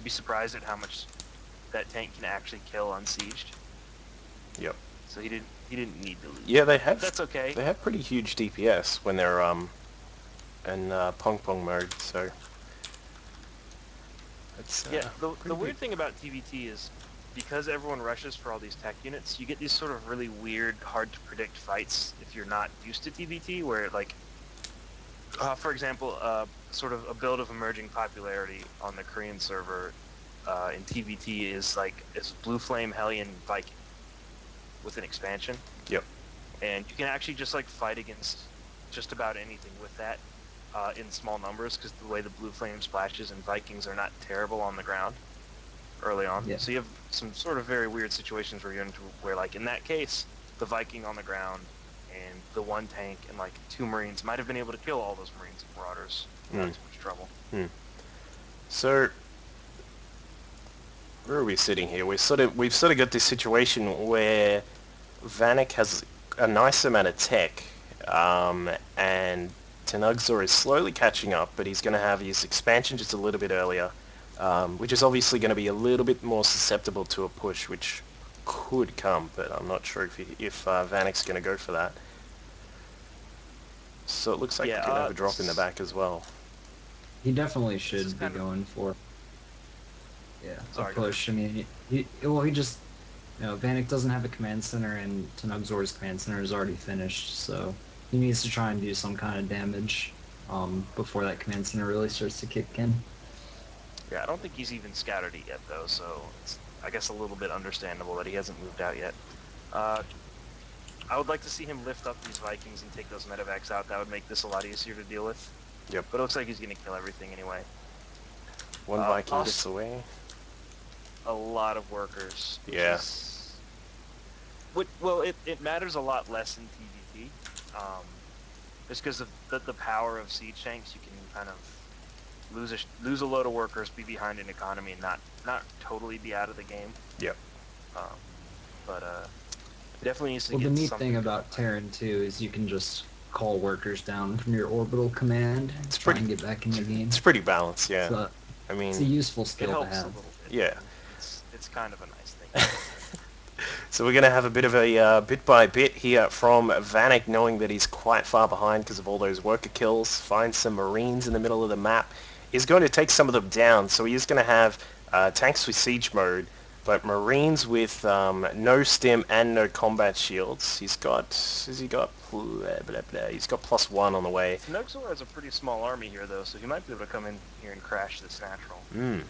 be surprised at how much that tank can actually kill unsieged. Yep. So he didn't need to lose Yeah, that. But that's okay. they have pretty huge DPS when they're in pong pong mode, so it's Yeah, the pretty good. weird thing about TVT is because everyone rushes for all these tech units, you get these sort of really weird, hard to predict fights if you're not used to TVT, where like, for example, sort of a build of emerging popularity on the Korean server in TVT is Blue Flame Hellion Viking with an expansion, Yep. and you can actually just like fight against just about anything with that in small numbers because the way the Blue Flame splashes and Vikings are not terrible on the ground early on. Yeah. So you have some sort of very weird situations where you're into where, like in that case, the Viking on the ground and the one tank and like 2 Marines might have been able to kill all those Marines and Marauders without Mm. too much trouble. Mm. So where are we sitting here? We've sort of got this situation where Vanek has a nice amount of tech, and Tenugzor is slowly catching up, but he's going to have his expansion just a little bit earlier, which is obviously going to be a little bit more susceptible to a push, which could come, but I'm not sure if Vanek's going to go for that. So it looks like Yeah, we're going to have a this drop in the is back as well. He definitely this is should be kind of going for, yeah, a sorry. Go ahead. push. I mean, he just, Vanek doesn't have a command center, and Tenugzor's command center is already finished, so he needs to try and do some kind of damage before that command center really starts to kick in. Yeah, I don't think he's even scouted it yet though, so it's I guess a little bit understandable that he hasn't moved out yet. Uh, I would like to see him lift up these Vikings and take those medevacs out. That would make this a lot easier to deal with. Yep. But it looks like he's going to kill everything anyway. One Viking gets Lost away. a lot of workers, which Yeah. is well, it matters a lot less in TVT, just because of the power of siege tanks. You can kind of lose a load of workers, be behind an economy, and not totally be out of the game. Yep. Um, but he definitely needs to Well, the get neat thing something about going. Terran too is you can just call workers down from your orbital command It's and try pretty. and get back in the It's game. pretty balanced. Yeah. So I it's a mean, useful It skill to helps a have. little bit, yeah. and it's kind of a nice thing to have. So we're going to have a bit of a bit by bit here from Vanek, knowing that he's quite far behind because of all those worker kills. Finds some Marines in the middle of the map. He's going to take some of them down. So he is going to have tanks with siege mode, but Marines with no stim and no combat shields. Has he got, blah, blah, blah. He's got +1 on the way. Nuxor has a pretty small army here, though, so he might be able to come in here and crash this natural. Mm.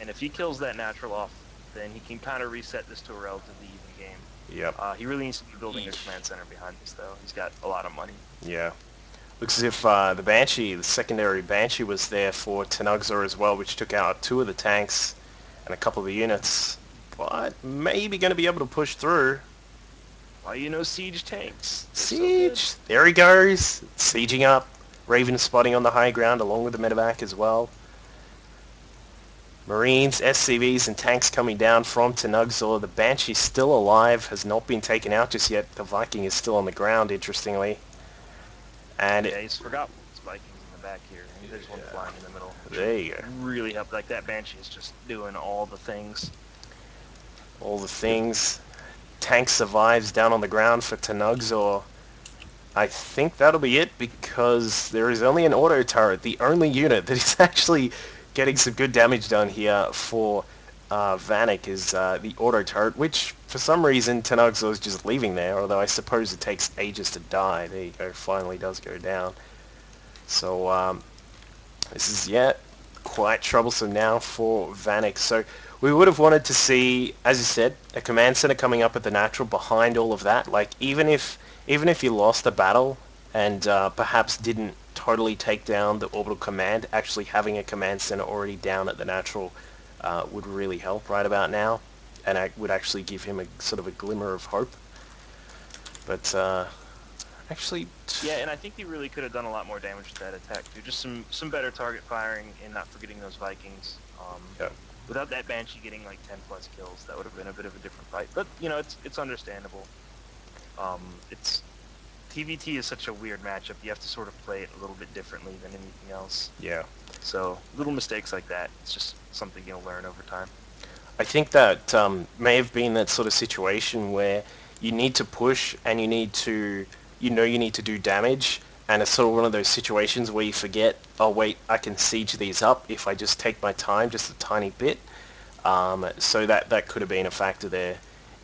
And if he kills that natural off, then he can kind of reset this to a relatively even game. Yep. He really needs to be building a Eesh. command center behind this, though. He's got a lot of money. Yeah. Looks as if the Banshee, the secondary Banshee, was there for Tenugzor as well, which took out 2 of the tanks and a couple of the units. But maybe going to be able to push through. Why siege tanks? They're so good. Siege! There he goes! Sieging up. Raven spotting on the high ground along with the medevac as well. Marines, SCVs and tanks coming down from Tenugzor. The Banshee still alive, has not been taken out just yet. The Viking is still on the ground, interestingly. And Yeah, he's forgot his Vikings in the back here, and there's one flying in the middle, which there will you go. really help. Like, that Banshee is just doing all the things. All the things. Tank survives down on the ground for Tenugzor. I think that'll be it because there is only an auto turret, the only unit that is actually getting some good damage done here for Vanek is the auto turret, which for some reason Tenugzor is just leaving there, although I suppose it takes ages to die. There you go, finally does go down. So this is yet quite troublesome now for Vanek. So we would have wanted to see, as you said, a command center coming up at the natural behind all of that. Like even if you lost the battle and perhaps didn't totally take down the orbital command, actually having a command center already down at the natural would really help right about now, and it would actually give him a sort of a glimmer of hope. But actually, Yeah, and I think he really could have done a lot more damage with that attack too. Just some better target firing and not forgetting those Vikings. yeah, Without that Banshee getting like 10 plus kills, that would have been a bit of a different fight. But it's understandable. It's TVT is such a weird matchup. You have to sort of play it a little bit differently than anything else. yeah. So little mistakes like that, it's just something you'll learn over time. I think that may have been that sort of situation where you need to push and you need to do damage, and it's sort of one of those situations where you forget, oh wait, I can siege these up if I just take my time just a tiny bit. So that could have been a factor there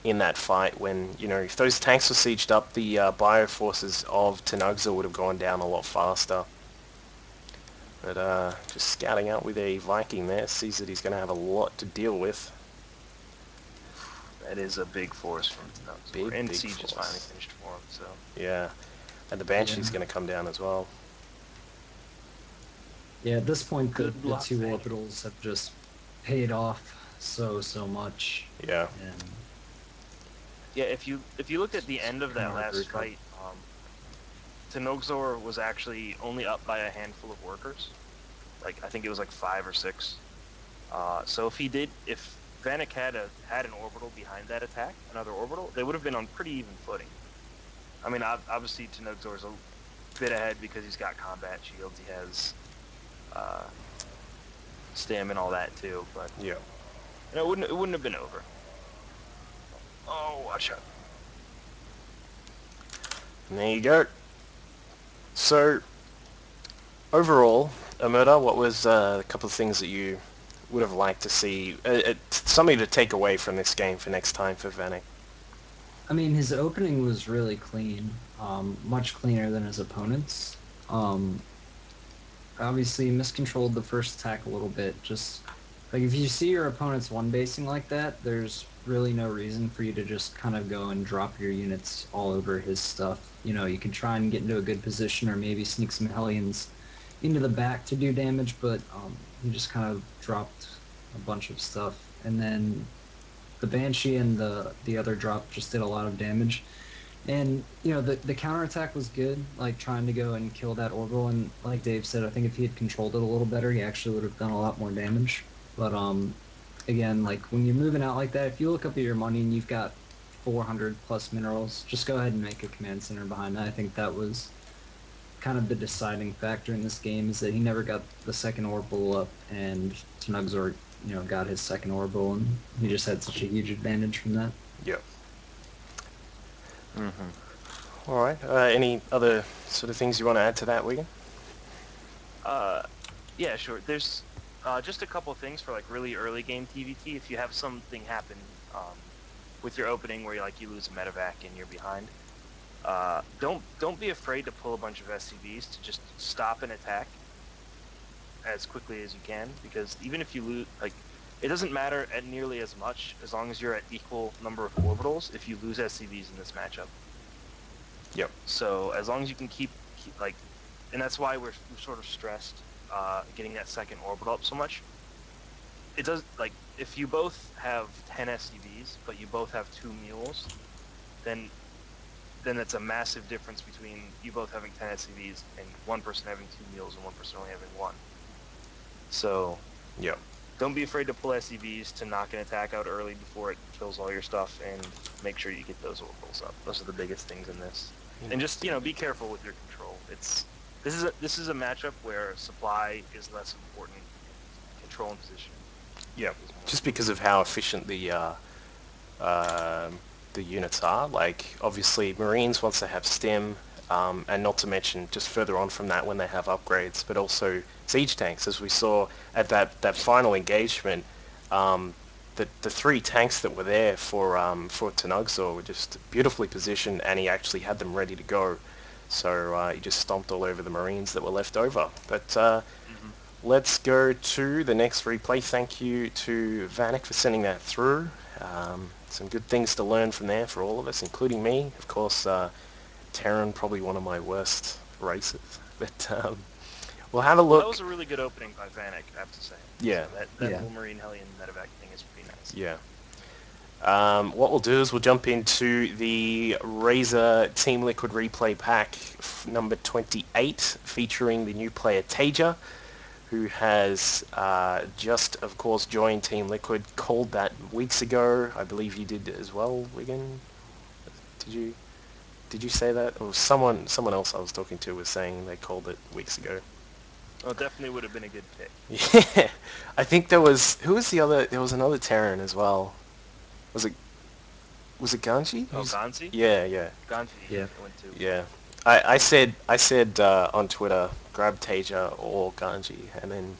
in that fight when, if those tanks were sieged up, the bioforces of Tenugza would have gone down a lot faster. But just scouting out with a Viking there, sees that he's going to have a lot to deal with. That is a big force from Tnuxor, Big, and big Siege is finally force. finished for him. So Yeah. And the Yeah. Banshee's going to come down as well. Yeah, at this point, good the luck, two Vanek. orbitals have just paid off so much, Yeah. and Yeah, if you looked at the it's end of kind that of hard to last recover. fight, Tenogzor was actually only up by a handful of workers. Like I think it was like five or six. So if Vanek had an orbital behind that attack, another orbital, they would have been on pretty even footing. I mean, obviously Tenogzor's a bit ahead because he's got combat shields. He has uh, stam and all that too. But Yeah. it wouldn't have been over. Oh, watch out! And there you go. So, overall, Omerta, what was a couple of things that you would have liked to see, something to take away from this game for next time for Vanek? I mean, his opening was really clean, much cleaner than his opponent's. Obviously, he miscontrolled the first attack a little bit. Just like if you see your opponent's one basing like that, there's really no reason for you to just kind of go and drop your units all over his stuff. You can try and get into a good position or maybe sneak some Hellions into the back to do damage, but he just kind of dropped a bunch of stuff. And then the Banshee and the other drop just did a lot of damage. And the counterattack was good, like trying to go and kill that orbital. And like Dave said, I think if he had controlled it a little better, he actually would have done a lot more damage. But again, like when you're moving out like that, if you look up at your money and you've got 400 plus minerals, just go ahead and make a command center behind that. I think that was kind of the deciding factor in this game is that he never got the second orbital up, and Tnuxor, got his second orbital, and he just had such a huge advantage from that. Yeah. Mm-hmm. All right. Any other sort of things you want to add to that, Wigan? Uh, yeah, sure. There's just a couple of things for like really early game TVT. If you have something happen with your opening where you lose a medevac and you're behind, don't be afraid to pull a bunch of SCVs to just stop an attack as quickly as you can, because even if you lose, it doesn't matter at nearly as much as long as you're at equal number of orbitals if you lose SCVs in this matchup. Yep. So as long as you can keep, and that's why we're sort of stressed getting that second orbital up so much. It does, if you both have 10 SCVs but you both have two mules, then that's a massive difference between you both having 10 SCVs and one person having two mules and one person only having one. So Yep. don't be afraid to pull SCVs to knock an attack out early before it kills all your stuff, and make sure you get those orbitals up. Those are the biggest things in this. And just be careful with your control. This is a matchup where supply is less important and control and positioning Yep. is more Just important. because of how efficient the units are. Like, obviously, Marines, once they have STEM, and not to mention just further on from that when they have upgrades, but also siege tanks, as we saw at that final engagement. The three tanks that were there for Tenugzor were just beautifully positioned, and he actually had them ready to go. So he just stomped all over the Marines that were left over. But Mm-hmm. let's go to the next replay. Thank you to Vanek for sending that through. Some good things to learn from there for all of us, including me. Of course, Terran, probably one of my worst races. But we'll have a Well, that look. was a really good opening by Vanek, I have to say. Yeah, So that Yeah. little Marine Hellion medevac thing is pretty nice. yeah. What we'll do is we'll jump into the Razer Team Liquid Replay Pack number 28, featuring the new player Taeja, who has just, of course, joined Team Liquid. Called that weeks ago. I believe you did as well, Wigan. Did you? Did you say that? Or someone else I was talking to was saying they called it weeks ago. Oh, definitely would have been a good pick. Yeah, I think there was who was the other? There was another Terran as well. Was it Ganji? Oh, Ganzi? Yeah, yeah, Ganzi Yeah. went too. yeah. I said on Twitter, grab Taeja or Ganji, and then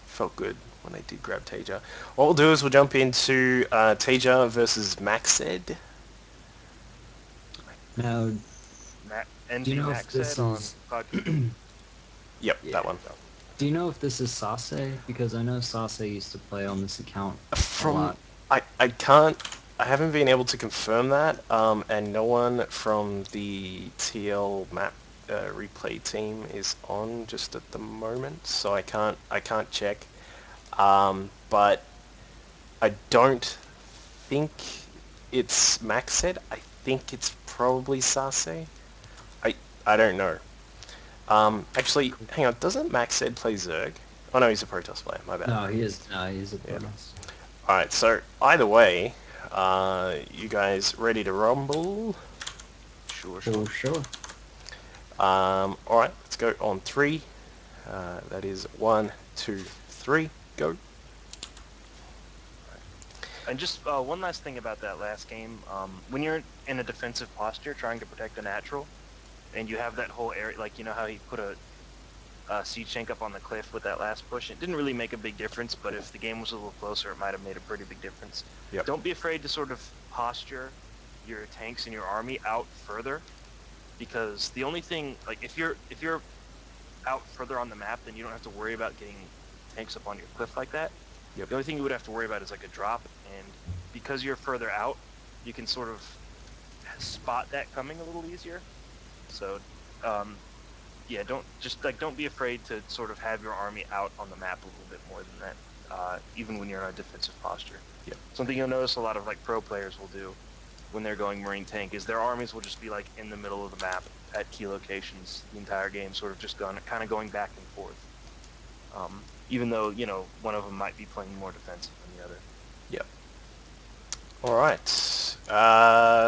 felt good when they did grab Taeja. What we'll do is we'll jump into Taeja versus Maxed. Now, do you NV know if Max this said on is? Cloud Kingdom. Yep, that Yeah. one. Do you know if this is Sase? Because I know Sase used to play on this account a From lot. I can't I haven't been able to confirm that, and no one from the TL map replay team is on just at the moment, so I can't check. But I don't think it's Maxed. I think it's probably Sase. I I don't know. Actually, Cool. hang on. Doesn't Maxed play Zerg? Oh no, he's a Protoss player. My bad. No, he is. No, he's a Yeah. Protoss. All right. So either way, you guys ready to rumble? Sure, For sure. sure. All right. Let's go on three. That is one, two, three. Go. And just one last thing about that last game. When you're in a defensive posture trying to protect a natural, and you have that whole area, like you know how he put a siege tank up on the cliff with that last push. It didn't really make a big difference, but if the game was a little closer, it might have made a pretty big difference. Yep. Don't be afraid to sort of posture your tanks and your army out further, because the only thing, like if you're out further on the map, then you don't have to worry about getting tanks up on your cliff like that. Yep. The only thing you would have to worry about is like a drop, and because you're further out, you can sort of spot that coming a little easier. So, um, yeah, don't be afraid to sort of have your army out on the map a little bit more than that, even when you're in a defensive posture. Yep. Something you'll notice a lot of like pro players will do when they're going Marine tank is their armies will just be like in the middle of the map at key locations the entire game, sort of just going kind of going back and forth. Even though one of them might be playing more defensive than the other. Yep. All right.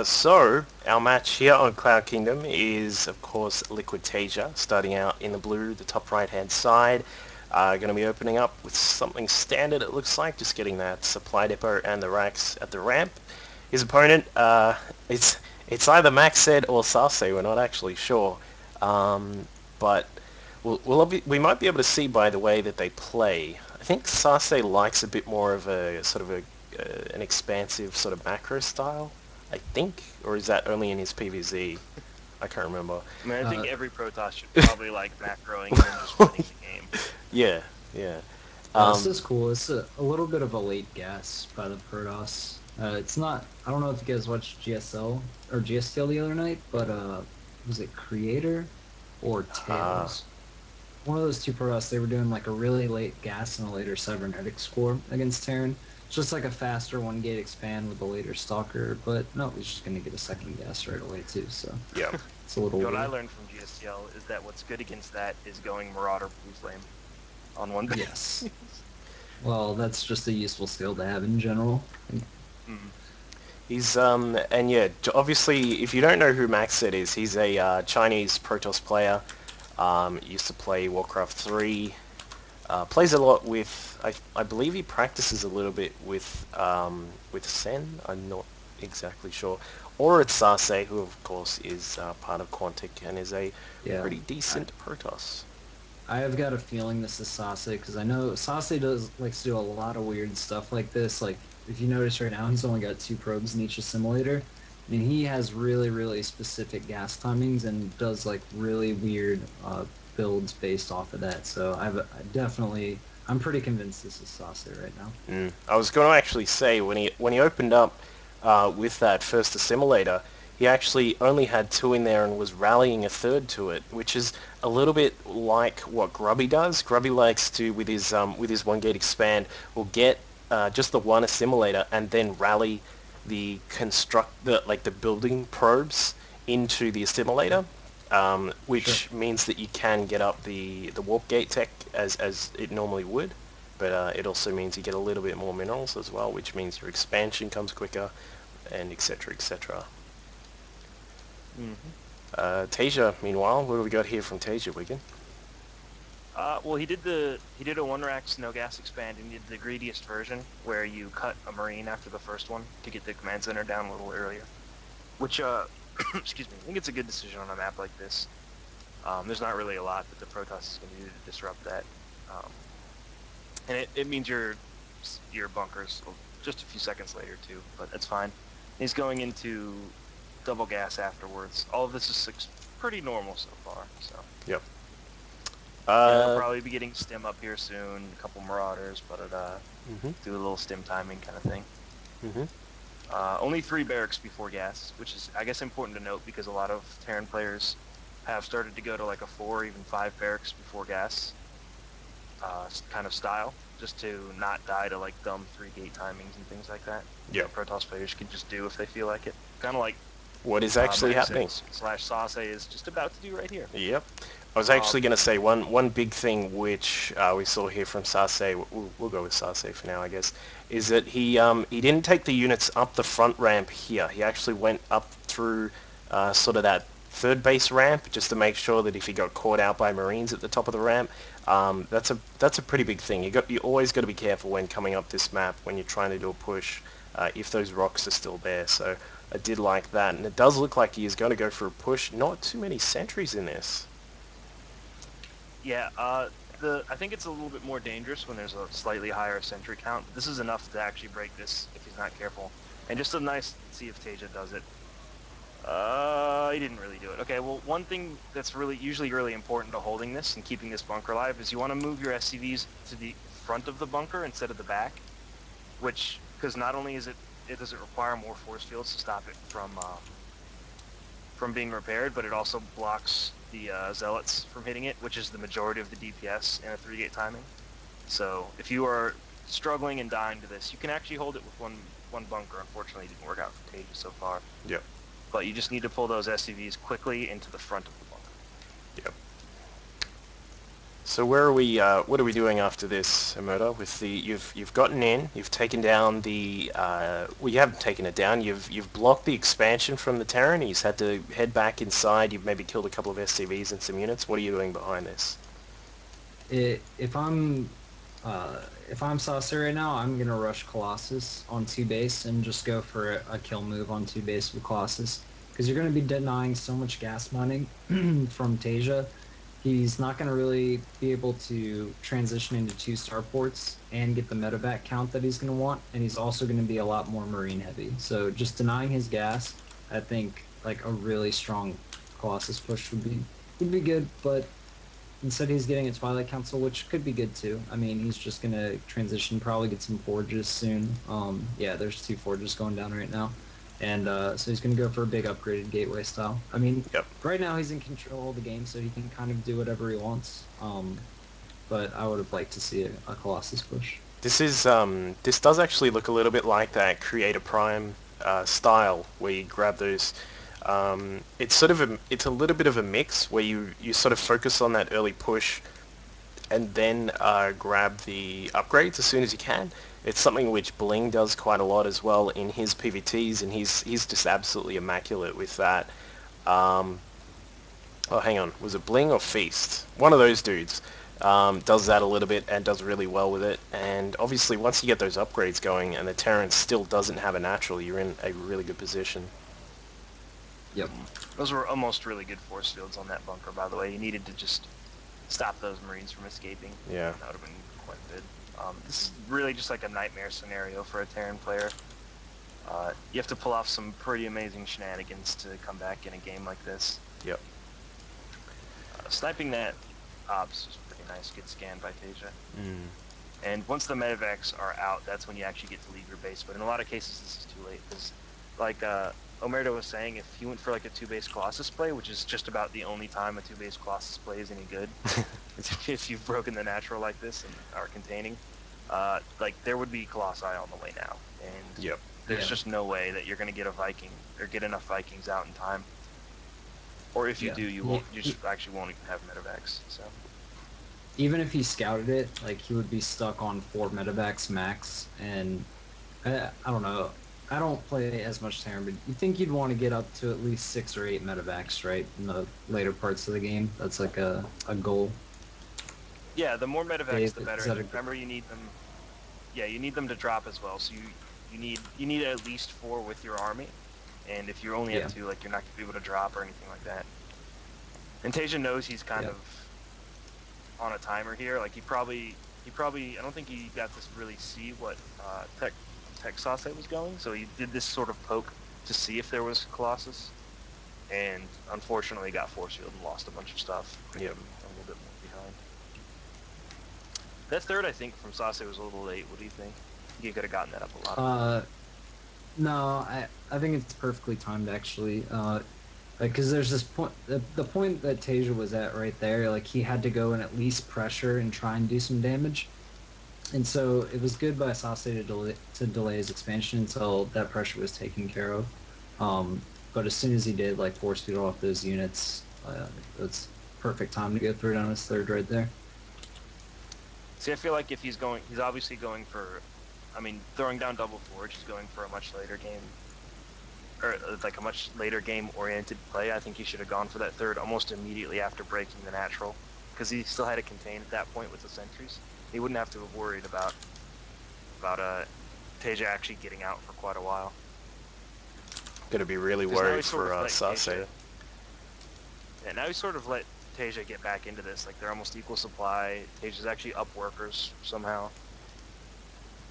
So our match here on Cloud Kingdom is, of course, LiquidTaeja, starting out in the blue, the top right-hand side. Going to be opening up with something standard, it looks like, just getting that supply depot and the racks at the ramp. His opponent, it's either Maxed or Sase. We're not actually sure, but we might be able to see by the way that they play. I think Sase likes a bit more of a sort of an expansive sort of macro style. I think, or is that only in his PvZ? I can't remember. I mean, I think Uh, every Protoss should probably like macroing and then just winning the game. Yeah, yeah. yeah, this Um, is cool. It's a little bit of a late guess by the Protoss. It's not. I don't know if you guys watched GSL or GSTL the other night, but was it Creator or uh, Tails? One of those two Protoss, they were doing like a really late gas and a later cybernetic score against Terran. It's just like a faster one gate expand with a later stalker, but no, he's just gonna get a second gas right away too. So yeah, it's a little What I weird. learned from GSTL is that what's good against that is going Marauder Blue Flame on one Yes. base. Well, that's just a useful skill to have in general. Mm. he's and yeah, obviously, if you don't know who Maxed is, he's a Chinese Protoss player. Used to play Warcraft 3. Plays a lot with, I believe he practices a little bit with Sen. I'm not exactly sure. Or it's Sase, who of course is part of Quantic and is a Yeah. pretty decent Protoss. I have got a feeling this is Sase because I know Sase does likes to do a lot of weird stuff like this. Like if you notice right now, he's only got two probes in each assimilator, and he has really, really specific gas timings and does like really weird builds based off of that. So I'm pretty convinced this is Sase right now. I was going to actually say when he opened up with that first assimilator, he actually only had two in there and was rallying a third to it, which is a little bit like what Grubby does. Grubby likes to with his one gate expand will get just the one assimilator and then rally the building probes into the assimilator, Sure. which means that you can get up the warp gate tech as it normally would, but it also means you get a little bit more minerals as well, which means your expansion comes quicker, and etc. etc. Hmm. Tasia, meanwhile, what do we got here from Tasia, Wigan? Well, he did a one rack snow gas expand, and he did the greediest version where you cut a marine after the first one to get the command center down a little earlier. Which, excuse me, I think it's a good decision on a map like this. There's not really a lot that the Protoss can do to disrupt that, um, and it means your bunkers just a few seconds later too, but that's fine. He's going into double gas afterwards. All of this is pretty normal so far. So Yep. yeah, he'll Uh, probably be getting stim up here soon. A couple marauders, but mhm, do a little stim timing kind of thing. mhm. Only 3 barracks before gas, which is, I guess, important to note because a lot of Terran players have started to go to like a 4, even 5 barracks before gas kind of style, just to not die to like dumb 3 gate timings and things like that Yep. Protoss players can just do if they feel like it. Kind of like What is actually happening? Mercedes slash Sase is just about to do right here. Yep. I was actually Um, going to say one big thing which we saw here from Sase, we'll go with Sase for now, I guess, is that he didn't take the units up the front ramp here. He actually went up through sort of that third base ramp just to make sure that if he got caught out by Marines at the top of the ramp, that's a pretty big thing. You always got to be careful when coming up this map when you're trying to do a push if those rocks are still there. So I did like that, and it does look like he is going to go for a push. Not too many sentries in this. yeah, I think it's a little bit more dangerous when there's a slightly higher sentry count. This is enough to actually break this if he's not careful. And just a nice see if Tasia does it. He didn't really do it. Okay, well, one thing that's usually really important to holding this and keeping this bunker alive is you want to move your SCVs to the front of the bunker instead of the back, which because not only it does it require more force fields to stop it from being repaired, but it also blocks the zealots from hitting it, which is the majority of the DPS in a 3 gate timing. So if you are struggling and dying to this, you can actually hold it with one bunker. Unfortunately, it didn't work out for Tasia so far. Yep. But you just need to pull those SCVs quickly into the front of the bunker. Yep. So where are we? What are we doing after this, Omerta? With the you've gotten in, you've taken down the. Well, you haven't taken it down. You've blocked the expansion from the Terran. He's had to head back inside. You've maybe killed a couple of SCVs and some units. What are you doing behind this? If I'm Saucer right now, I'm gonna rush Colossus on 2 base and just go for a kill move on 2 base with Colossus because you're gonna be denying so much gas mining from Tasia. He's not gonna really be able to transition into 2 starports and get the medevac count that he's gonna want, and he's also gonna be a lot more marine heavy. So just denying his gas, I think like a really strong Colossus push would be good, but instead, he's getting a Twilight Council, which could be good too. I mean, he's just gonna transition, probably get some forges soon. Yeah, there's 2 forges going down right now, and so he's gonna go for a big upgraded gateway style. I mean, Yep. right now he's in control of the game, so he can kind of do whatever he wants. But I would have liked to see a Colossus push. This does actually look a little bit like that Creator Prime style where you grab those. It's a little bit of a mix where you sort of focus on that early push and then grab the upgrades as soon as you can. It's something which Bling does quite a lot as well in his PVTs, and he's just absolutely immaculate with that. Um, oh, hang on, was it Bling or Feast? One of those dudes does that a little bit and does really well with it. And obviously, once you get those upgrades going, and the Terran still doesn't have a natural, you're in a really good position. Yep. Those were almost really good force fields on that bunker, by the way. You needed to just stop those Marines from escaping. Yeah. That would have been quite good. This is really just like a nightmare scenario for a Terran player. You have to pull off some pretty amazing shenanigans to come back in a game like this. Yep. Sniping that ops was pretty nice. Good scan by Tasia. Mm. And once the medevacs are out, that's when you actually get to leave your base. But in a lot of cases, this is too late because, like Omerta was saying, if you went for like a 2 base Colossus play, which is just about the only time a 2 base Colossus play is any good, is if you've broken the natural like this and are containing, like there would be Colossi on the way now, and Yep. there's Yeah. just no way that you're going to get a Viking or get enough Vikings out in time. Or if you Yeah. do, you just actually won't even have medevacs. So. Even if he scouted it, like he would be stuck on 4 medevacs max, and I don't know. I don't play as much Terran, but you think you'd want to get up to at least 6 or 8 medevacs, right? In the later parts of the game. That's like a goal. Yeah, the more medevacs, Dave, the is better. that And a good? remember, you need them. Yeah, you need them to drop as well. So you need at least 4 with your army. And if you only have Yeah, 2, like you're not gonna be able to drop or anything like that. And Tasia knows he's kind yeah. of on a timer here. Like he probably I don't think he got to really see what Tech Sase was going, so he did this sort of poke to see if there was Colossus, and unfortunately got force field and lost a bunch of stuff, putting Yep. him a little bit more behind. That third, I think, from Sase was a little late. What do you think? He could have gotten that up a lot earlier. Uh, no, I think it's perfectly timed actually. Like, because there's this point, the point that Tasia was at right there, like he had to go and at least pressure and try and do some damage. And so it was good by Sase to delay his expansion until that pressure was taken care of. But as soon as he did, like force feed off those units, it's perfect time to go through it on his third right there. See, I feel like if he's obviously going for, I mean, throwing down double forge, he's going for a much later game, or like a much later game oriented play. I think he should have gone for that third almost immediately after breaking the natural, because he still had it contained at that point with the sentries. He wouldn't have to have worried about Tasia actually getting out for quite a while. Gonna be really Because now worried he's sort for of let Sase. Tasia, yeah, now he's sort of let Tasia get back into this. Like they're almost equal supply. Tasia's actually up workers somehow.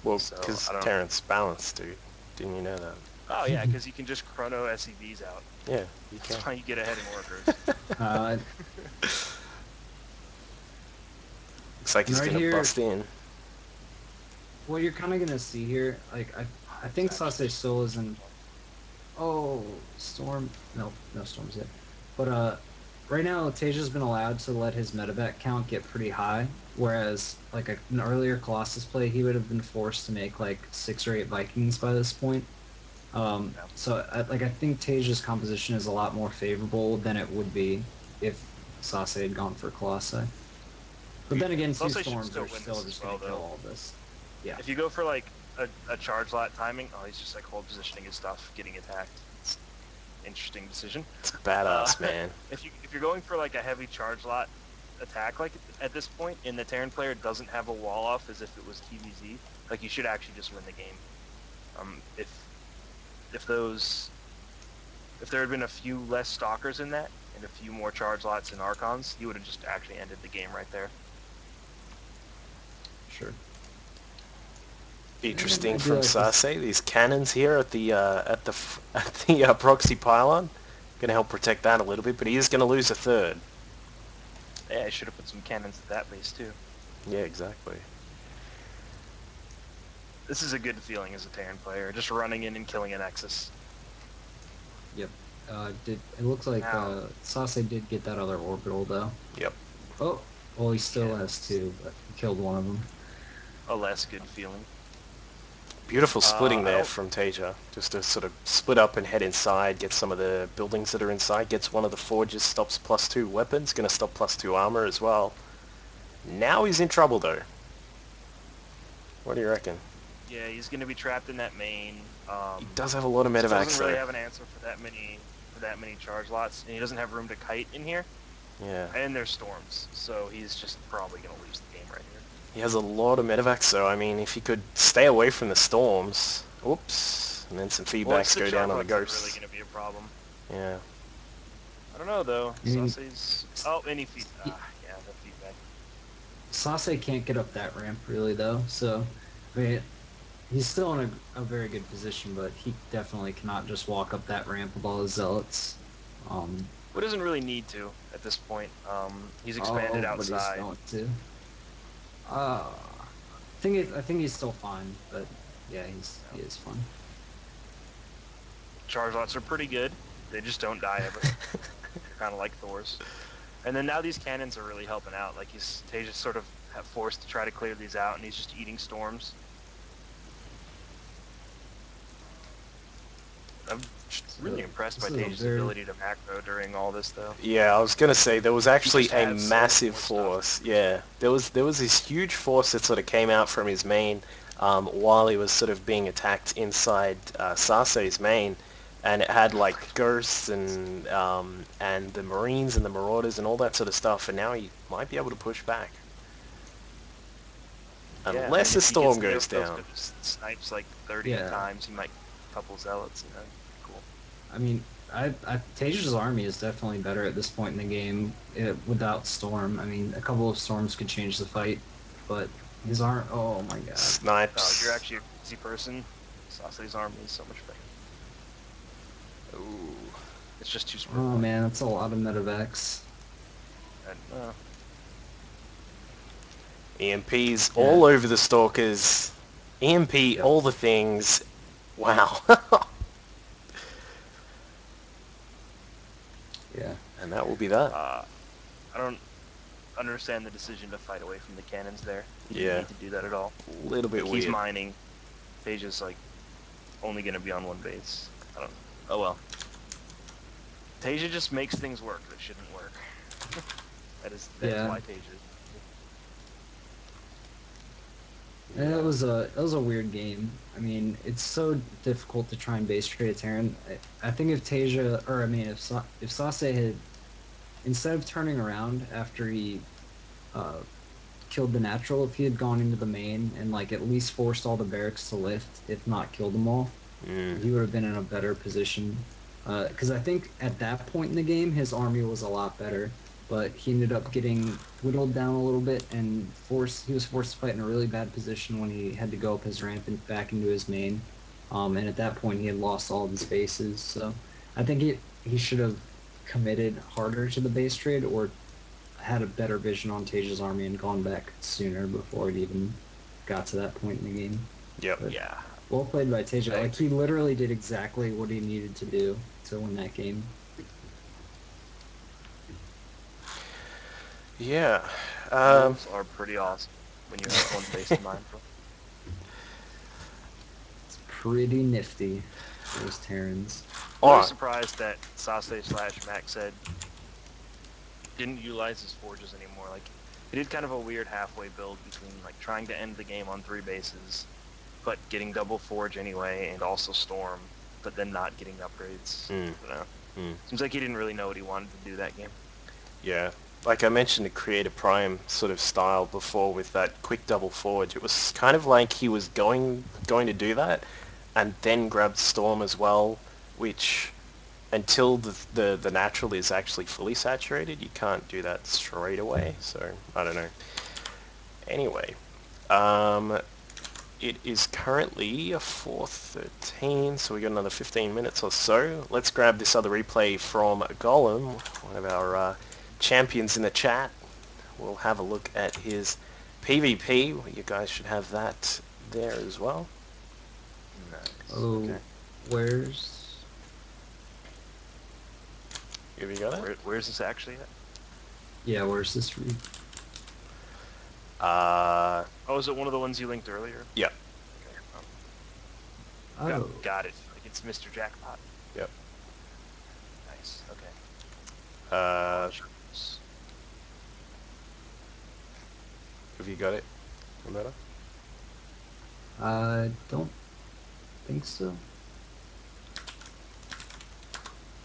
Well, So because I don't. Terrence balanced, dude. Didn't you know that? Oh yeah, because you can just chrono SEVs out. Yeah, you That's can. why you get ahead in workers. Uh, Looks like and he's right gonna here, bust in. what you're kind of gonna see here, like I It's think actually Sase just still isn't. Oh, storm. No, no storms yet. But right now Tasia's been allowed to let his medevac count get pretty high, whereas like an earlier Colossus play, he would have been forced to make like 6 or 8 Vikings by this point. yeah. So I think Tasia's composition is a lot more favorable than it would be if Sase had gone for Colossi. But then again, two Sase should storms still are win still this as just going well, to kill though. all this. Yeah, If you go for like a charge lot timing, oh, he's just like hold positioning his stuff, getting attacked. It's an interesting decision. It's Uh, badass, man. if you're going for like a heavy charge lot attack, like at this point, and the Terran player doesn't have a wall off as if it was TVZ, like you should actually just win the game. If those if there had been a few less stalkers in that and a few more charge lots and archons, you would have just actually ended the game right there. sure. And Interesting I do from like this. Sase. These cannons here at the proxy pylon, gonna help protect that a little bit, but he is gonna lose a third. Yeah, I should have put some cannons at that base too. Yeah, exactly. This is a good feeling as a Terran player, just running in and killing a Nexus. Yep. Did it looks like Now, Sase did get that other orbital though. Yep. Oh, well, he yeah, still has that's two, but he killed one of them. a less good feeling. Beautiful splitting I there don't. from Taeja. Just to sort of split up and head inside, get some of the buildings that are inside, gets one of the forges, stops +2 weapons, gonna stop +2 armor as well. Now he's in trouble though. What do you reckon? Yeah, he's going to be trapped in that main. He does have a lot of Still doesn't medevacs really though. have an answer for that many charge lots, and he doesn't have room to kite in here. Yeah. And there's storms, so he's just probably going to lose the game right here. He has a lot of medevacs, so I mean, if he could stay away from the storms... Oops. And then some Well, it's feedbacks the go down charge on the lots that are really ghosts. going to be a problem. Yeah. I don't know though. I mean, Sase's. Oh, any feed. he, Yeah, the feedback. Sase can't get up that ramp really though. So, I mean, he's still in a very good position, but he definitely cannot just walk up that ramp with all his zealots. Um, Well, doesn't really need to at this point. He's expanded oh, but he's outside. going to. I think he's still fine, but yeah, he Yeah. is fine. Charge lots are pretty good. They just don't die ever. They're kind of like Thor's. And then now these cannons are really helping out. Like he's Taja's sort of forced to try to clear these out, and he's just eating storms. I'm just really So impressed this by is a Taja's very ability to macro during all this, though. Yeah, I was gonna say there was He actually just a has so much massive more stuff. force. Yeah, there was this huge force that sort of came out from his main while he was sort of being attacked inside Sase's main, and it had like ghosts and the marines and the marauders and all that sort of stuff. And now he might be able to push back. Yeah, I Unless mean, a if he gets storm the goes infills down. but just snipes like 30 Yeah, times, he might a couple zealots, pretty cool. I mean, Taja's army is definitely better at this point in the game without Storm. I mean, a couple of storms could change the fight, but his arm. Oh my God. Oh, you're Snipes. actually a crazy person. Sasa's army is so much better. Ooh. It's just too spread Oh wide. man, that's a lot of medevacs. And EMPs Yeah. all over the stalkers. EMP, Yep. all the things. Wow. Yeah. And that will be that. I don't understand the decision to fight away from the cannons there. He didn't Yeah. need to do that at all. A little bit Like he's weird. mining. Teja's like only gonna be on one base. I don't know. Oh well. Tasia just makes things work that shouldn't work. That is Yeah. why Tasia. And Yeah. it was a weird game. I mean, it's so difficult to try and base trade a Terran. I think if Tasia, or I mean, if Sase had instead of turning around after he uh killed the natural, if he had gone into the main and like at least forced all the barracks to lift, if not killed them all, Mm. he would have been in a better position. Because I think at that point in the game, his army was a lot better, but he ended up getting whittled down a little bit and forced. He was forced to fight in a really bad position when he had to go up his ramp and back into his main. And at that point, he had lost all of his bases. So I think he should have committed harder to the base trade or had a better vision on Taja's army and gone back sooner before it even got to that point in the game. Yep. But Yeah, well played by Taja. I Like he agree. literally did exactly what he needed to do to win that game. Yeah. Um, Wolves are pretty awesome when you have one base to mine for. It's pretty nifty, those Terrans. Really alright. surprised that Sase/Mac said didn't utilize his forges anymore. Like he did kind of a weird halfway build between like trying to end the game on three bases, but getting double forge anyway, and also storm, but then not getting upgrades. Mm. I don't know. Mm. Seems like he didn't really know what he wanted to do that game. Yeah. Like I mentioned the Creator Prime sort of style before with that quick double forge. It was kind of like he was going to do that and then grabbed Storm as well, which until the natural is actually fully saturated, you can't do that straight away. So, I don't know. Anyway, um, it is currently 4:13, so we got another 15 minutes or so. Let's grab this other replay from Gollum, one of our champions in the chat. We'll have a look at his PvP. You guys should have that there as well. Nice. Okay. Oh, where's Have you got it? Where's this actually at? yeah, where's this read? Uh, Oh, is it one of the ones you linked earlier? yep, Okay. Oh, Got it. Like it's Mr. Jackpot. yep. Nice. Okay. Uh, Launchers. have you got it, Omerta? I don't think so.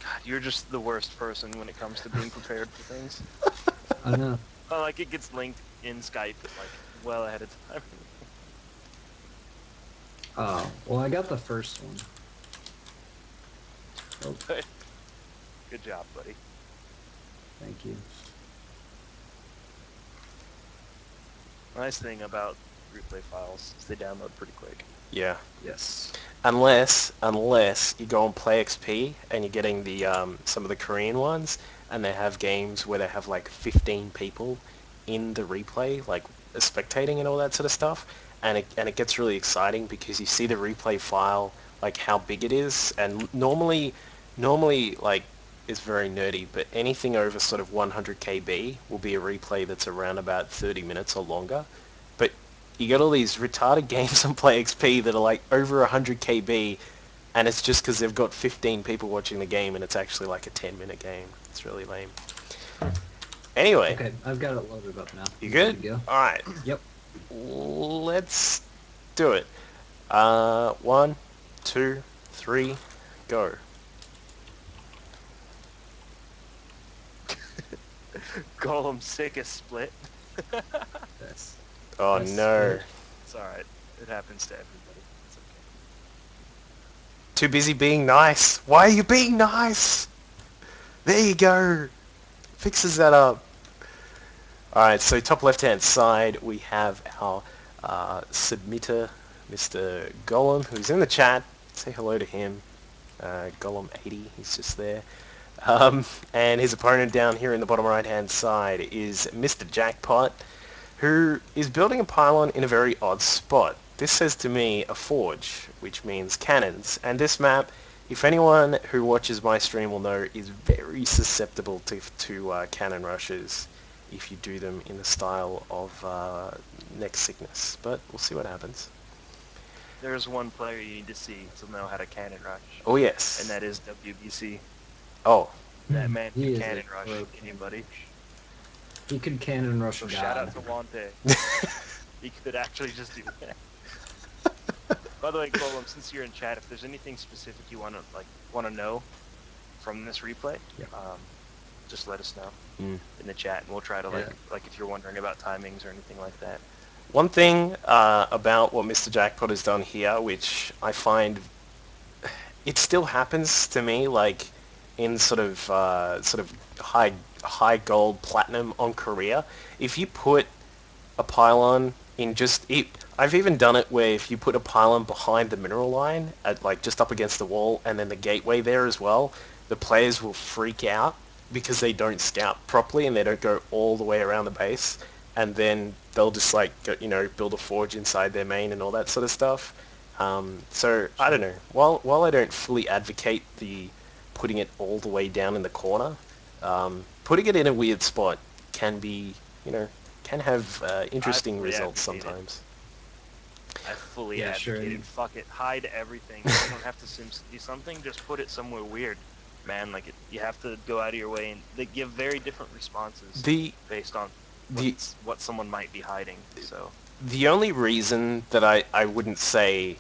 God, you're just the worst person when it comes to being prepared for things. I know. Oh, like it gets linked in Skype like well ahead of time. Oh, well, I got the first one. Oh, But good job, buddy. thank you. Nice thing about replay files is they download pretty quick. Yeah. Yes. Unless you go on Play XP and you're getting the some of the Korean ones, and they have games where they have like 15 people in the replay, like spectating and all that sort of stuff, and it gets really exciting because you see the replay file, like how big it is, and normally like is very nerdy, but anything over sort of 100 KB will be a replay that's around about 30 minutes or longer. But you got all these retarded games on Play XP that are like over 100 KB, and it's just because they've got 15 people watching the game, and it's actually like a 10-minute game. It's really lame. Anyway, Okay, I've got it loaded up now. you I'm good to good? go. All right, Yep. let's do it. One, two, three, go. Gollum sick as split. That's Oh best no. split. It's all right. It happens to everybody. It's okay. Too busy being nice. Why are you being nice? There you go. Fixes that up. Alright, so top left-hand side, we have our submitter, Mr. Gollum, who's in the chat. Say hello to him. Gollum80, he's just there. And his opponent down here in the bottom right-hand side is Mr. Jackpot, who is building a pylon in a very odd spot. This says to me a forge, which means cannons. And this map, if anyone who watches my stream will know, is very susceptible to cannon rushes if you do them in the style of neck sickness. But we'll see what happens. There's one player you need to see to know how to cannon rush, Oh and yes. that is WBC. Oh, That man He could is a cannon rush pro cannon anybody. rush. He could cannon rush So shout out God. to Wante. He could actually just do that. By the way, Golem, since you're in chat, if there's anything specific you want to know from this replay, Yeah. just let us know mm. in the chat, and we'll try to Yeah. like if you're wondering about timings or anything like that. One thing about what Mr. Jackpot has done here, which I find it still happens to me, like in sort of high gold platinum on Korea. If you put a pylon in just it, I've even done it where if you put a pylon behind the mineral line at like just up against the wall and then the gateway there as well, the players will freak out because they don't scout properly and they don't go all the way around the base, and then they'll just like go, build a forge inside their main and all that sort of stuff. So I don't know. While I don't fully advocate the putting it all the way down in the corner, putting it in a weird spot can be, can have I interesting fully results advocate it. sometimes. I fully Yeah, sure. advocate it. And Fuck it. Hide everything. If you don't have to see something, just put it somewhere weird. Man, you have to go out of your way, and they give very different responses The based on the what someone might be hiding. So the only reason that I wouldn't say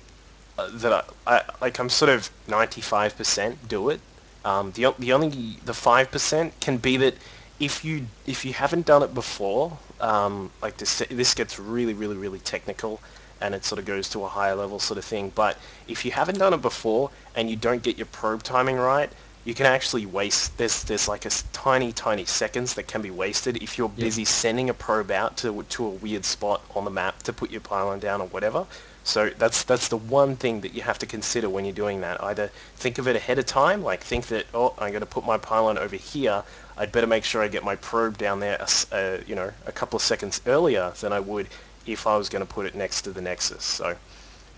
that I like I'm sort of 95% do it. The 5% can be that if you haven't done it before, like this gets really really really technical, and it sort of goes to a higher level sort of thing. But if you haven't done it before and you don't get your probe timing right, you can actually waste. There's like tiny seconds that can be wasted if you're yep. busy sending a probe out to a weird spot on the map to put your pylon down or whatever. So that's the one thing that you have to consider when you're doing that. Either think of it ahead of time, like think that, oh, I'm going to put my pylon over here. I'd better make sure I get my probe down there, a couple of seconds earlier than I would if I was going to put it next to the Nexus. So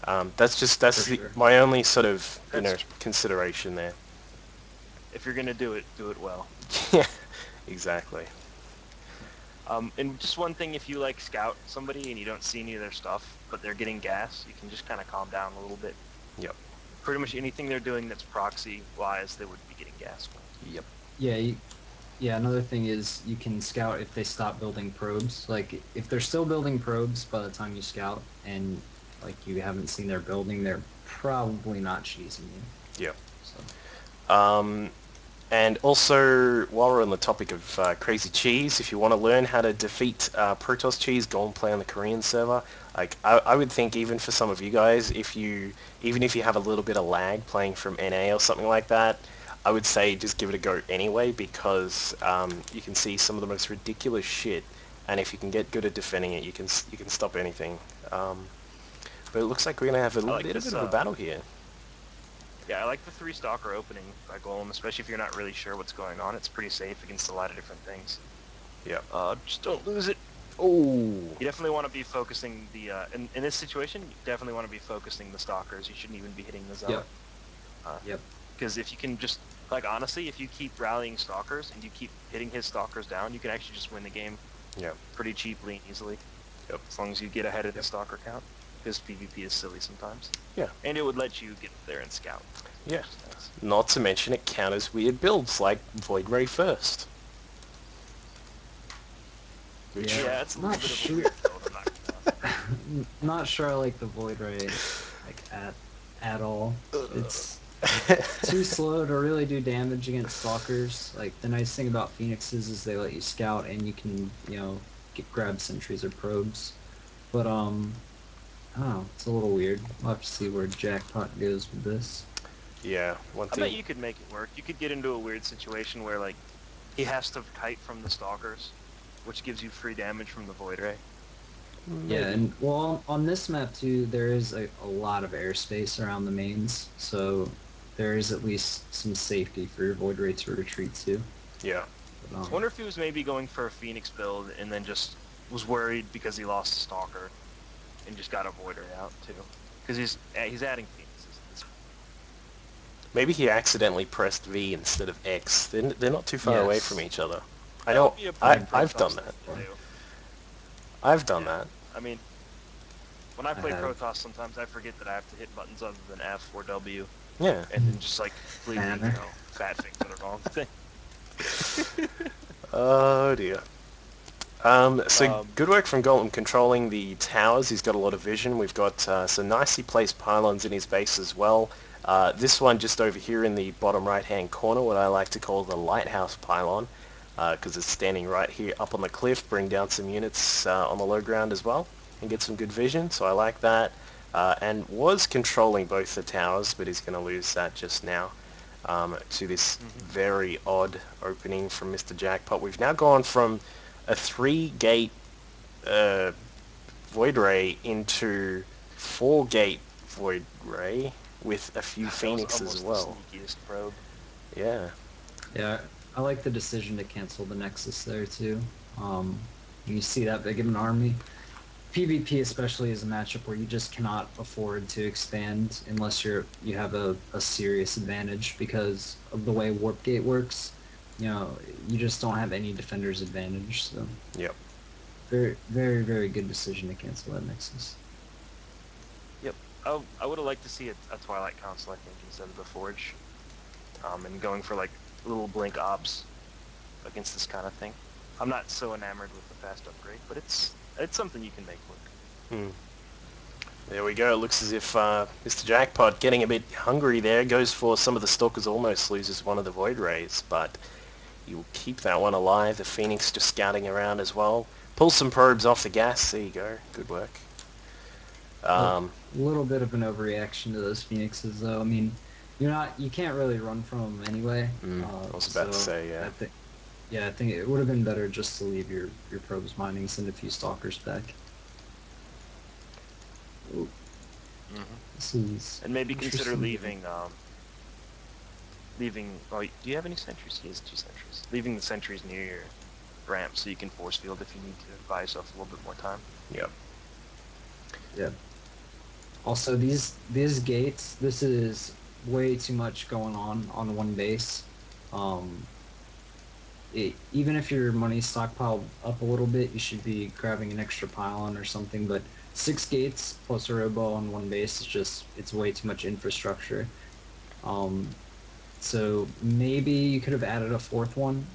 For that's sure. my only sort of that's consideration there. if you're gonna do it well. Yeah, exactly. And just one thing, if you like scout somebody and you don't see any of their stuff, but they're getting gas, you can just kind of calm down a little bit. Yep. Pretty much anything they're doing that's proxy wise, they would be getting gas from. Yep. Yeah, yeah, another thing is you can scout if they stop building probes. Like if they're still building probes by the time you scout and like you haven't seen their building, they're probably not cheesing you. Yep. So And also, while we're on the topic of crazy cheese, if you want to learn how to defeat Protoss cheese, go and play on the Korean server. Like I would think, even for some of you guys, even if you have a little bit of lag playing from NA or something like that, I would say just give it a go anyway, because you can see some of the most ridiculous shit, and if you can get good at defending it, you can stop anything. But it looks like we're gonna have a I like little bit this. of a battle here. Yeah, I like the 3 stalker opening by Golem, especially if you're not really sure what's going on. It's pretty safe against a lot of different things. Yep. Just don't lose it. Oh. You definitely want to be focusing in this situation. You definitely want to be focusing the stalkers. You shouldn't even be hitting the yep, zealot. yep. Because if you can just honestly, if you keep rallying stalkers and you keep hitting his stalkers down, you can actually just win the game Yep. pretty cheaply and easily. Yep. As long as you get ahead of the Yep. stalker count, because PvP is silly sometimes. Yeah. And it would let you get there and scout. Yeah. Which is nice. Not to mention it counters weird builds like Void Ray First. Which Yeah, Yeah, it's a little not bit of a sure. weird build. I'm not gonna lie. Not sure I like the Void Ray like at all. It's too slow to really do damage against stalkers. Like the nice thing about Phoenixes is they let you scout and you can, grab sentries or probes. But Oh, it's a little weird. We'll have to see where Jackpot goes with this. Yeah, one I bet thing. you could make it work. You could get into a weird situation where like he has to kite from the stalkers, which gives you free damage from the void ray. Yeah, Maybe. and well, on this map too, there is a lot of airspace around the mains, so there is at least some safety for your Void Ray to retreat to. Yeah. But I wonder if he was maybe going for a Phoenix build and then just was worried because he lost a stalker and just got a void ray out too. Because he's adding Phoenixes at this point. Maybe he accidentally pressed V instead of X. They're not too far away from yes, each other. I That know would be a pretty I I've done Protoss that. thing to do. I've done Yeah. that. I mean, when I I play have Protoss, sometimes I forget that I have to hit buttons other than F or W, Yeah. and then just like completely, banner. fat finger the wrong thing. Oh dear. So um, good work from Gollum controlling the towers. He's got a lot of vision. We've got some nicely placed pylons in his base as well. This one just over here in the bottom right-hand corner, what I like to call the lighthouse pylon, because it's standing right here up on the cliff, bring down some units on the low ground as well, and get some good vision, so I like that. And was controlling both the towers, but he's going to lose that just now to this mhm. very odd opening from Mr. Jackpot. We've now gone from a three-gate uh, Void Ray into four-gate Void Ray with a few That was Phoenix as almost the well. sneakiest probe. Yeah, Yeah, I like the decision to cancel the Nexus there too. You see that big of an army. PvP especially is a matchup where you just cannot afford to expand unless you have a serious advantage because of the way Warp Gate works. You know, you just don't have any defender's advantage. So yep. very, very, very good decision to cancel that Nexus. Yep. I would have liked to see a Twilight Council, I think, instead of the Forge, and going for like little blink obs against this kind of thing. I'm not so enamored with the fast upgrade, but it's something you can make work. Hmm. There we go. It looks as if Mr. Jackpot, getting a bit hungry there, goes for some of the Stalkers, almost loses one of the Void Rays, but he will keep that one alive. The Phoenix just scouting around as well. Pull some probes off the gas. There you go. Good work. A Um, little bit of an overreaction to those Phoenixes, though. I mean, you can't really run from them anyway. I was about to So say, yeah. I think, yeah, I think it would have been better just to leave your probes mining, send a few stalkers back. Oh, Hmm. this is And maybe consider interesting game. leaving. Oh, do you have any sentries? He has two sentries. Leaving the sentries near your ramp so you can force field if you need to buy yourself a little bit more time. Yep. Yeah. Also, these gates, this is way too much going on one base. Um, Even if your money's stockpiled up a little bit, you should be grabbing an extra pylon or something. But six gates plus a robo on one base is just it's way too much infrastructure. Um, so maybe you could have added a fourth one,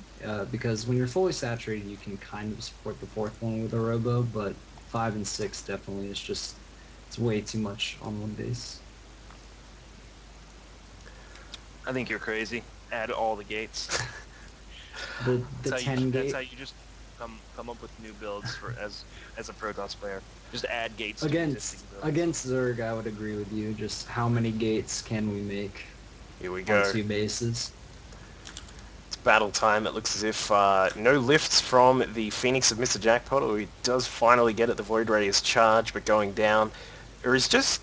because when you're fully saturated, you can kind of support the fourth one with a robo, but five and six definitely is just it's way too much on one base. I think you're crazy. Add all the gates. The That's how you. 10 That's how gate you just come up with new builds for as a Protoss player. Just add gates to existing builds. against Zerg, I would agree with you. Just how many gates can we make Here we on go. two bases? It's battle time. It looks as if no lifts from the Phoenix of Mr. Jackpot, or he does finally get it. The Void Ray is charged, but going down. There is just...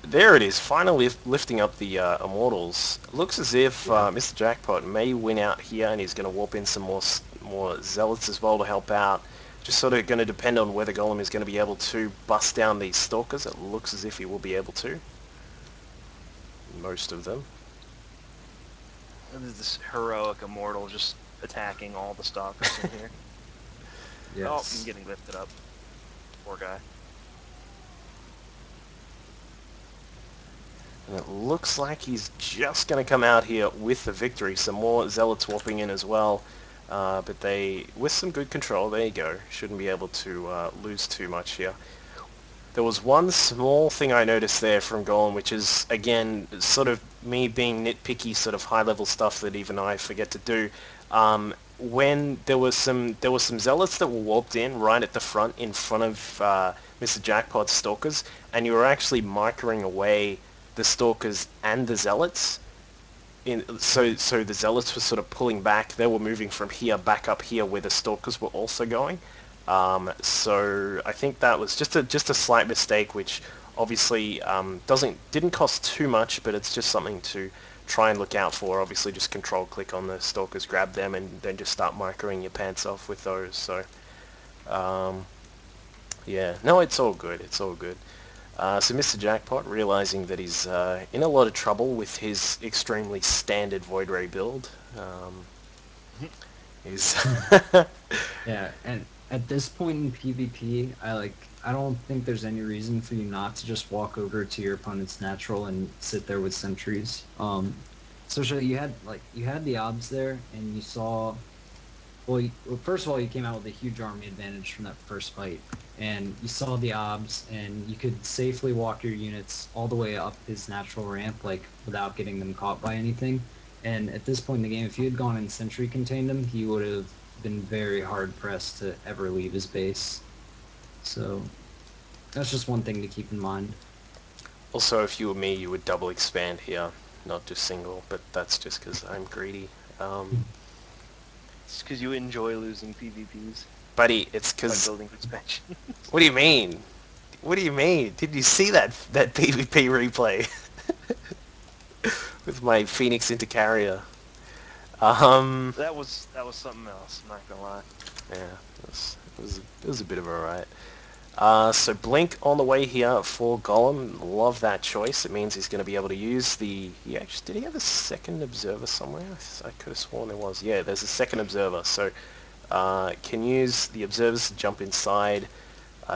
There it is, finally lifting up the Immortals. It looks as if Yeah. Mr. Jackpot may win out here, and he's going to warp in some more Zealots as well to help out. Just sort of going to depend on whether Golem is going to be able to bust down these Stalkers. It looks as if he will be able to. Most of them. There's this heroic immortal just attacking all the stalkers in here. Oh, I'm Yes. getting lifted up. Poor guy. And it looks like he's just going to come out here with the victory. Some more Zealots warping in as well. But they, with some good control, there you go. Shouldn't be able to lose too much here. There was one small thing I noticed there from Golem, which is, again, sort of me being nitpicky, sort of high-level stuff that even I forget to do. when there was some zealots that were warped in right at the front in front of Mr. Jackpot's stalkers, and you were actually microing away the stalkers and the zealots. So the zealots were sort of pulling back. They were moving from here back up here where the stalkers were also going. So I think that was just a slight mistake, which obviously didn't cost too much, but it's just something to try and look out for. Obviously, just control click on the stalkers, grab them, and then just start microing your pants off with those. So um, yeah, no, it's all good. It's all good. So Mr. Jackpot, realizing that he's in a lot of trouble with his extremely standard Void Ray build, is Yeah, and at this point in PvP, I don't think there's any reason for you not to just walk over to your opponent's natural and sit there with sentries. Especially you had the obs there, and you saw well, first of all, you came out with a huge army advantage from that first fight, and you saw the obs, and you could safely walk your units all the way up his natural ramp, like without getting them caught by anything. And at this point in the game, if you had gone and sentry contained him, he would have been very hard pressed to ever leave his base. So that's just one thing to keep in mind. also, if you were me, you would double expand here, not just single. But that's just because I'm greedy. It's because you enjoy losing PvPs Buddy, it's by because. building expansion. What do you mean? What do you mean? Did you see that PvP replay with my Phoenix into carrier? Um, That was something else. I'm not gonna lie. yeah, it was a bit of a riot. So Blink on the way here for Gollum. Love that choice. It means he's going to be able to use the... did he have a second observer somewhere? I could have sworn there was. Yeah, there's a second observer. So can use the observers to jump inside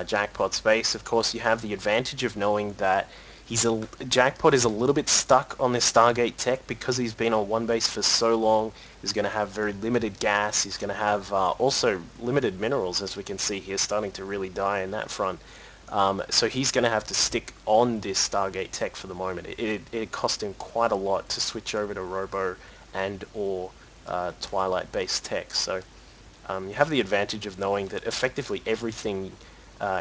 Jackpot space. Of course, you have the advantage of knowing that Jackpot is a little bit stuck on this Stargate tech because he's been on one base for so long. He's going to have very limited gas. He's going to have also limited minerals, as we can see here, starting to really die in that front. So he's going to have to stick on this Stargate tech for the moment. It cost him quite a lot to switch over to Robo and or Twilight-based tech. So you have the advantage of knowing that effectively everything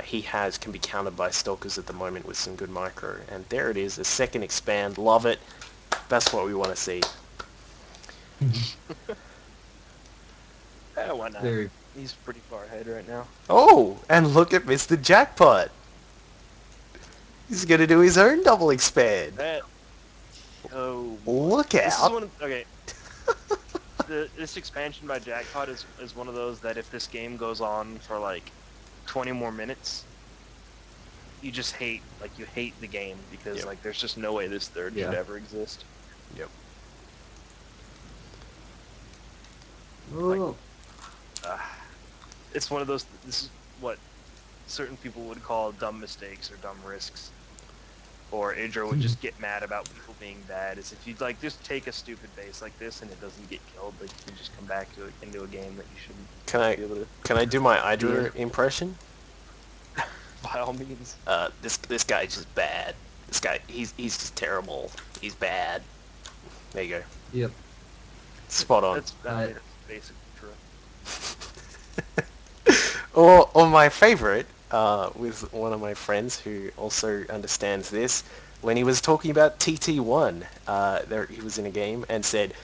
he has can be countered by Stalkers at the moment with some good micro. And there it is, a second expand. Love it. That's what we want to see. Why not? Very He's pretty far ahead right now. Oh, and look at Mr. Jackpot. He's going to do his own double expand. That oh boy, Look this is out. one. Okay, this expansion by Jackpot is one of those that if this game goes on for like 20 more minutes, you just you hate the game because Yep. like there's just no way this third should yeah. ever exist. Yep. Like, Oh, uh, it's one of those. This is what certain people would call dumb mistakes or dumb risks. Or Idra would just get mad about people being bad. Is if you'd like just take a stupid base like this and it doesn't get killed, like you can just come back to it into a game that you shouldn't Can I be able to can I do my be in. Hydra impression? By all means. This guy's just bad. This guy, he's just terrible. He's bad. There you go. yep. Spot on. I mean, that's basically true. Or my favorite, with one of my friends who also understands this, when he was talking about TT1, there he was in a game and said,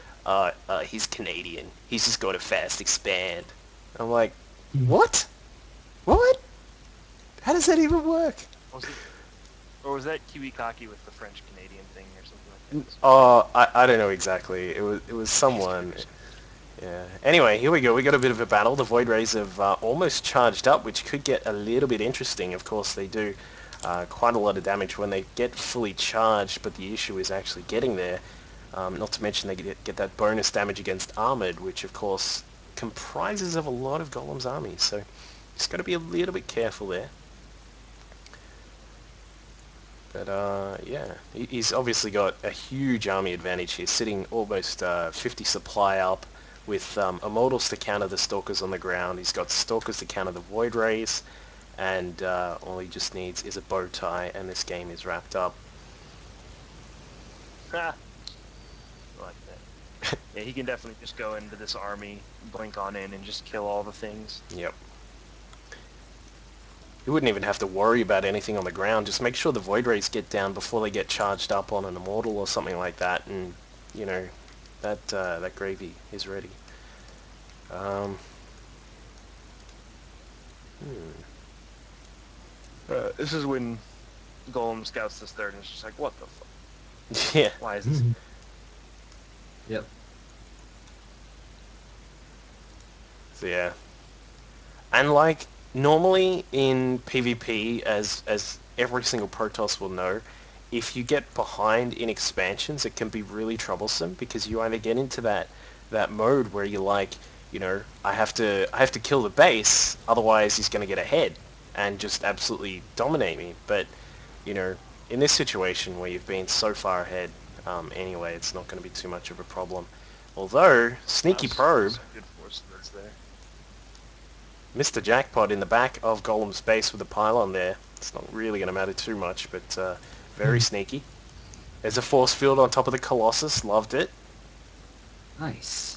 he's Canadian. He's just got a fast expand. I'm like, what? What? How does that even work? Was it, or was that Kiwi Kaki with the French Canadian thing or something like that? Oh, I don't know exactly. It was Easy to someone. understand. Yeah. Anyway, here we go. We got a bit of a battle. The Void Rays have almost charged up, which could get a little bit interesting. Of course, they do quite a lot of damage when they get fully charged, but the issue is actually getting there. Not to mention they get that bonus damage against Armored, which of course comprises of a lot of Golem's army. So just got to be a little bit careful there. But yeah, he's obviously got a huge army advantage here, sitting almost 50 supply up with Immortals to counter the Stalkers on the ground. He's got Stalkers to counter the Void Rays, and all he just needs is a bow tie, and this game is wrapped up. Ha! I like that. Yeah, he can definitely just go into this army, blink on in, and just kill all the things. Yep. You wouldn't even have to worry about anything on the ground. Just make sure the Void Rays get down before they get charged up on an Immortal or something like that, and, you know, that gravy is ready. Um, hmm. This is when Golem scouts this third, and it's just like, what the fuck? Yeah. Why is this? Yep. So, yeah. And like normally in PvP, as every single Protoss will know, if you get behind in expansions, it can be really troublesome because you either get into that mode where you're like, you know, I have to kill the base, otherwise he's going to get ahead and just absolutely dominate me. But you know, in this situation where you've been so far ahead, anyway, it's not going to be too much of a problem. Although Sneaky Probe, Some good force fields there. Mr. Jackpot in the back of Golem's base with a pylon there. It's not really going to matter too much, but very sneaky. There's a force field on top of the Colossus. Loved it. Nice.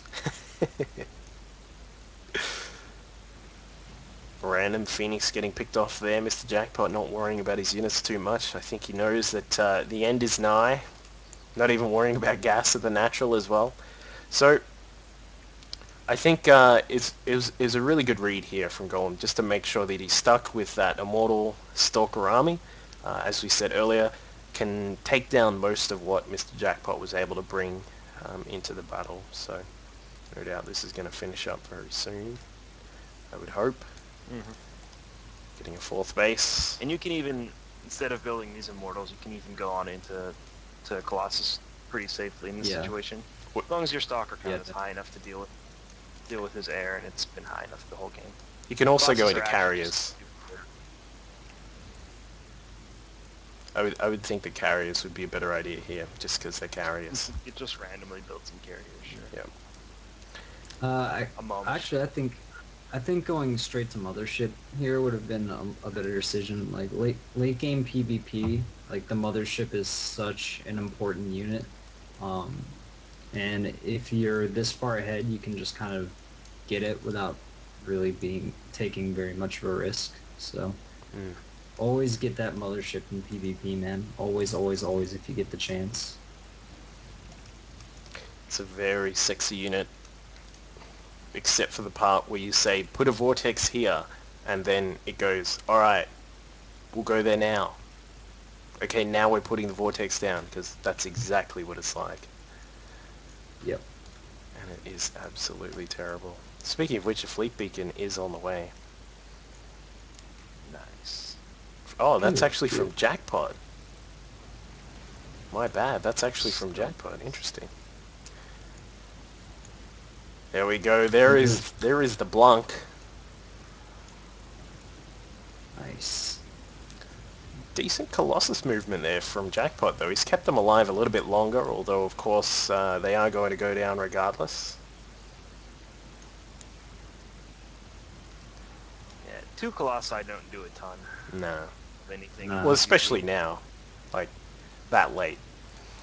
Random Phoenix getting picked off there. Mr. Jackpot not worrying about his units too much. I think he knows that the end is nigh. Not even worrying about gas at the natural as well. So I think it was a really good read here from Golem, just to make sure that he's stuck with that Immortal Stalker army. As we said earlier, can take down most of what Mr. Jackpot was able to bring into the battle. So no doubt this is going to finish up very soon, I would hope. Hmm. Getting a fourth base. And you can even, instead of building these immortals, you can even go on into Colossus pretty safely in this Yeah. situation, What- as long as your stalker Yeah. count is high enough to deal with his air, and it's been high enough the whole game. You can also go Colossus into are actually just carriers. super good. I would think the carriers would be a better idea here, just because they're carriers. It just randomly build some carriers, sure. Yeah. I A moment. actually I think going straight to Mothership here would have been a better decision. Like late game PvP, like the Mothership is such an important unit. Um, and if you're this far ahead, you can just kind of get it without really being taking very much of a risk. So Mm. always get that Mothership in PvP, man. Always, always, always if you get the chance. It's a very sexy unit, except for the part where you say, put a vortex here, and then it goes, alright, we'll go there now. Okay, now we're putting the vortex down, because that's exactly what it's like. Yep. And it is absolutely terrible. Speaking of which, a fleet beacon is on the way. Nice. Oh, that's Good, actually from good. Jackpot. My bad, that's actually from Stealth. Jackpot. Interesting. There we go. There Good. is the Blanc. Nice. Decent Colossus movement there from Jackpot, though. He's kept them alive a little bit longer, although, of course, they are going to go down regardless. Yeah, two Colossi don't do a ton No. of anything in Well, No. especially PvP. now. Like, that late.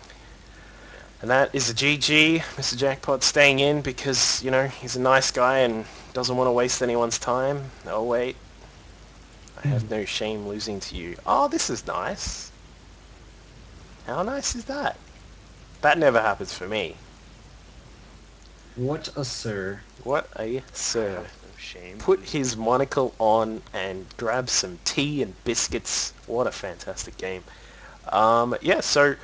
Yeah. And that is a GG. Mr. Jackpot staying in because, you know, he's a nice guy and doesn't want to waste anyone's time. Oh, wait. I have no shame losing to you. Oh, this is nice. How nice is that? That never happens for me. What a sir. What a I sir. have no shame Put losing his to you. monocle on and grab some tea and biscuits. What a fantastic game. Yeah, so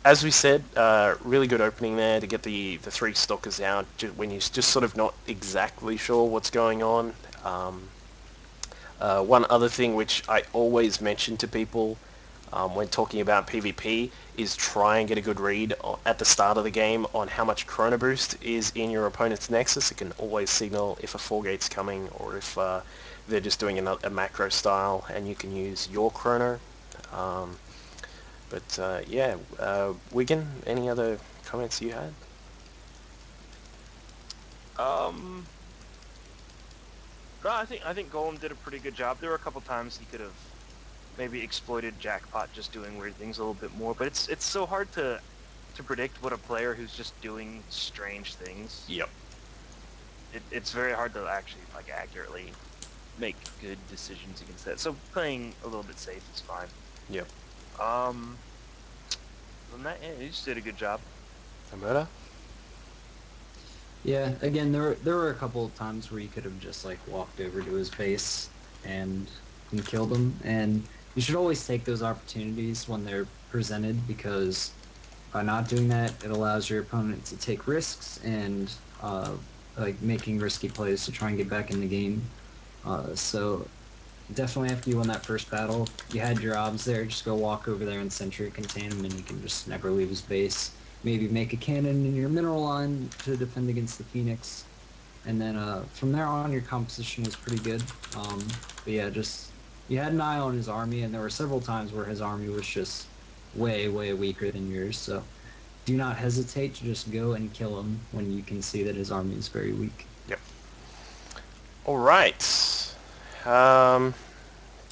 as we said, really good opening there to get the three stalkers out when you're just sort of not exactly sure what's going on. One other thing which I always mention to people when talking about PvP is try and get a good read at the start of the game on how much Chrono Boost is in your opponent's Nexus. It can always signal if a 4-gate's coming or if they're just doing a macro style and you can use your Chrono. Um, but yeah, Wiggin, any other comments you had? Um, no, I think Golem did a pretty good job. There were a couple times he could have maybe exploited Jackpot just doing weird things a little bit more, but it's so hard to to predict what a player who's just doing strange things. Yep. It's very hard to actually like accurately make good decisions against that. So playing a little bit safe is fine. Yep. Um, Other than that, yeah, you just did a good job. Omerta? Yeah, again, there were a couple of times where you could have just like walked over to his base and killed him, and you should always take those opportunities when they're presented because by not doing that, it allows your opponent to take risks and like making risky plays to try and get back in the game. So definitely after you won that first battle, you had your obs there. Just go walk over there and sentry contain him, and you can just never leave his base. Maybe make a cannon in your mineral line to defend against the Phoenix, and then from there on, your composition was pretty good. But yeah, just you had an eye on his army, and there were several times where his army was just way weaker than yours. So do not hesitate to just go and kill him when you can see that his army is very weak. Yep. All right. Um,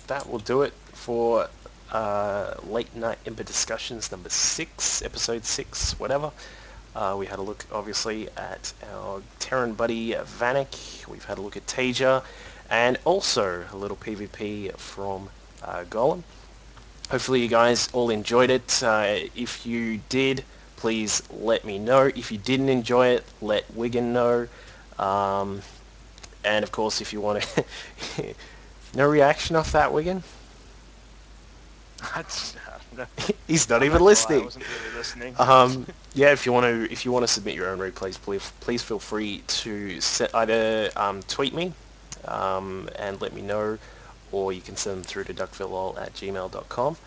that will do it for Late Night IMBA Discussions number 6, episode 6, whatever. We had a look, obviously, at our Terran buddy Vanek. We've had a look at Taeja, and also a little PvP from Gollum. Hopefully you guys all enjoyed it. If you did, please let me know. If you didn't enjoy it, let Wiggin know. Um, and of course, if you want to... no reaction off that, Wiggin? I don't know. He's not I'm even not gonna lie, I listening. wasn't really listening. Yeah, if you want to submit your own replays, please feel free to either tweet me and let me know, or you can send them through to duckvillelol@gmail.com.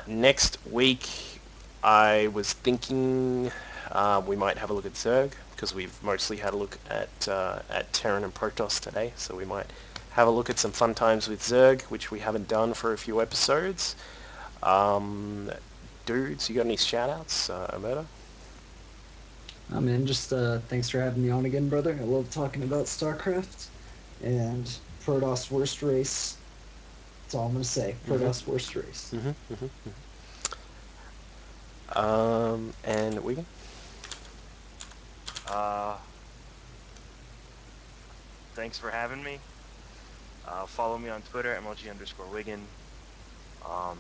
Next week, I was thinking we might have a look at Zerg, because we've mostly had a look at Terran and Protoss today, so we might have a look at some fun times with Zerg, which we haven't done for a few episodes. Um, Dudes, you got any shout-outs, Omerta? Man, just thanks for having me on again, brother. I love talking about StarCraft and Protoss worst race. That's all I'm gonna say. Protoss worst race. And Wigan? uh, Thanks for having me. Follow me on Twitter, MLG_Wiggin. Um,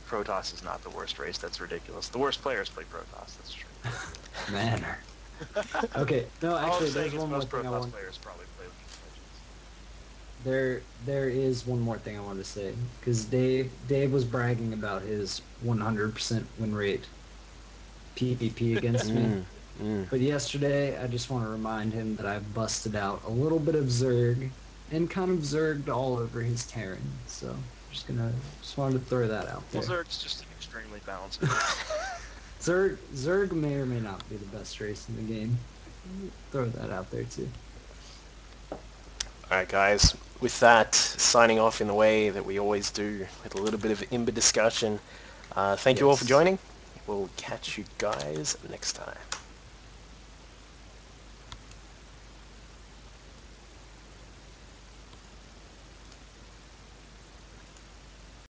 Protoss is not the worst race. That's ridiculous. The worst players play Protoss. That's true. Man. Okay. No, All I'm actually, saying there's is one more most thing I Protoss want. players probably play League of Legends. There is one more thing I wanted to say because Dave was bragging about his 100% win rate PvP against me. But yesterday, I just want to remind him that I busted out a little bit of Zerg and kind of Zerged all over his Terran. So just wanted to throw that out Well, there. Zerg's just an extremely balanced race. Zerg may or may not be the best race in the game. Throw that out there too. Alright guys, with that, signing off in the way that we always do, with a little bit of IMBA discussion. Thank you all for Yes. joining. We'll catch you guys next time.